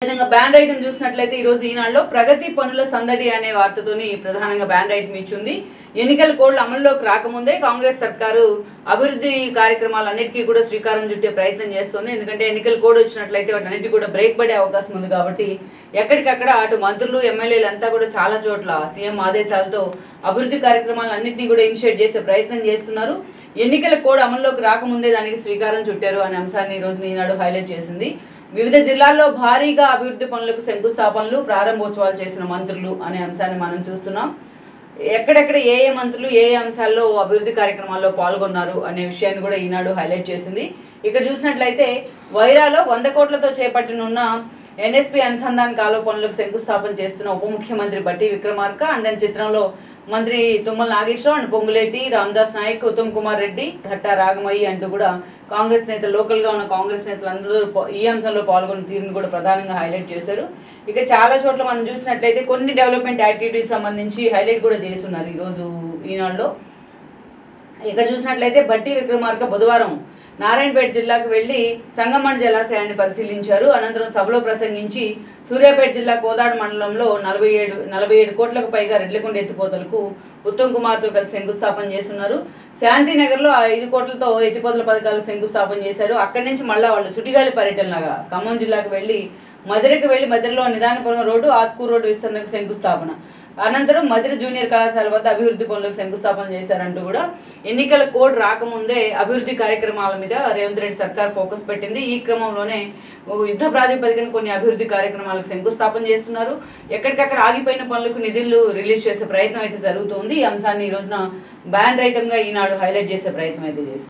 Ban item చూసినట్లయితే ఈ రోజు ఈనాడులో ప్రగతి పనుల సందడి అనే వార్తతోని ప్రధానంగా బ్యాన్ ఐటమ్ ఇచ్చింది. ఎన్నికల కోడ్లు అమల్లోకి రాకముందే కాంగ్రెస్ సర్కారు అభివృద్ధి కార్యక్రమాలన్నిటికీ కూడా శ్రీకారం చుట్టే ప్రయత్నం చేస్తుంది. ఎందుకంటే ఎన్నికల కోడ్ వచ్చినట్లయితే వాటన్నిటికీ కూడా బ్రేక్ పడే అవకాశం ఉంది కాబట్టి ఎక్కడికక్కడ అటు మంత్రులు ఎమ్మెల్యేలు అంతా కూడా చాలా చోట్ల సీఎం ఆదేశాలతో అభివృద్ధి కార్యక్రమాలన్నింటినీ కూడా ఇనిషియేట్ చేసే ప్రయత్నం చేస్తున్నారు. ఎన్నికల కోడ్ అమల్లోకి రాకముందే దానికి శ్రీకారం చుట్టారు అనే అంశాన్ని ఈ రోజు ఈనాడు హైలైట్ చేసింది. వివిధ జిల్లాల్లో భారీగా అభివృద్ధి పనులకు శంకుస్థాపనలు ప్రారంభోత్సవాలు చేసిన మంత్రులు అనే అంశాన్ని మనం చూస్తున్నాం. ఎక్కడెక్కడ ఏ మంత్రులు ఏ అంశాల్లో అభివృద్ధి కార్యక్రమాల్లో పాల్గొన్నారు అనే విషయాన్ని కూడా ఈనాడు హైలైట్ చేసింది. ఇక్కడ చూసినట్లయితే వైరాలో 100 కోట్లతో చేపట్టనున్న ఎన్ఎస్పీ అనుసంధాన కాలువ పనులకు శంకుస్థాపన చేస్తున్న ఉప ముఖ్యమంత్రి బట్టి విక్రమార్క అండ్ చిత్రంలో మంత్రి తుమ్మల నాగేశ్వరరావు అండ్ పొంగులేటి రామదాస్ నాయక్ ఉత్తమ్ కుమార్ రెడ్డి ఘట్టా రాగమయ్యి అంటూ కూడా కాంగ్రెస్ నేతలు లోకల్ గా ఉన్న కాంగ్రెస్ నేతలు అందరూ ఈ అంశంలో పాల్గొన్న తీరును కూడా ప్రధానంగా హైలైట్ చేశారు. ఇక చాలా చోట్ల మనం చూసినట్లయితే కొన్ని డెవలప్మెంట్ యాక్టివిటీస్ సంబంధించి హైలైట్ కూడా చేస్తున్నారు ఈ రోజు ఈనాడులో. ఇక్కడ చూసినట్లయితే బట్టి విక్రమార్క బుధవారం నారాయణపేట జిల్లాకు వెళ్లి సంగమణ జలాశయాన్ని పరిశీలించారు. అనంతరం సభలో ప్రసంగించి సూర్యాపేట జిల్లా కోదాడ మండలంలో 47 కోట్లకు పైగా రెడ్లకొండ ఎత్తిపోతలకు ఉత్తమ్ కుమార్ తో కలిసి శంకుస్థాపన చేస్తున్నారు. శాంతినగర్ లో 5 కోట్లతో ఎత్తిపోతల పథకాలు శంకుస్థాపన చేశారు. అక్కడి నుంచి మళ్ళా వాళ్ళు సుటిగాలి పర్యటనలాగా ఖమ్మం జిల్లాకు వెళ్లి మధిరకు వెళ్లి మధిరలో నిదానపురం రోడ్డు ఆత్కూరు రోడ్డు విస్తరణకు శంకుస్థాపన, అనంతరం మధిర జూనియర్ కళాశాల వద్ద అభివృద్ధి పనులకు శంకుస్థాపన చేశారంటూ కూడా ఎన్నికల కోడ్ రాకముందే అభివృద్ధి కార్యక్రమాల మీద రేవంత్ రెడ్డి సర్కార్ ఫోకస్ పెట్టింది. ఈ క్రమంలోనే యుద్ధ ప్రాతిపదికన కొన్ని అభివృద్ధి కార్యక్రమాలకు శంకుస్థాపన చేస్తున్నారు. ఎక్కడికక్కడ ఆగిపోయిన పనులకు నిధులు రిలీజ్ చేసే ప్రయత్నం అయితే జరుగుతుంది. ఈ అంశాన్ని ఈ రోజున బ్యాన్ ఐటమ్ గా ఈనాడు హైలైట్ చేసే ప్రయత్నం అయితే చేస్తుంది.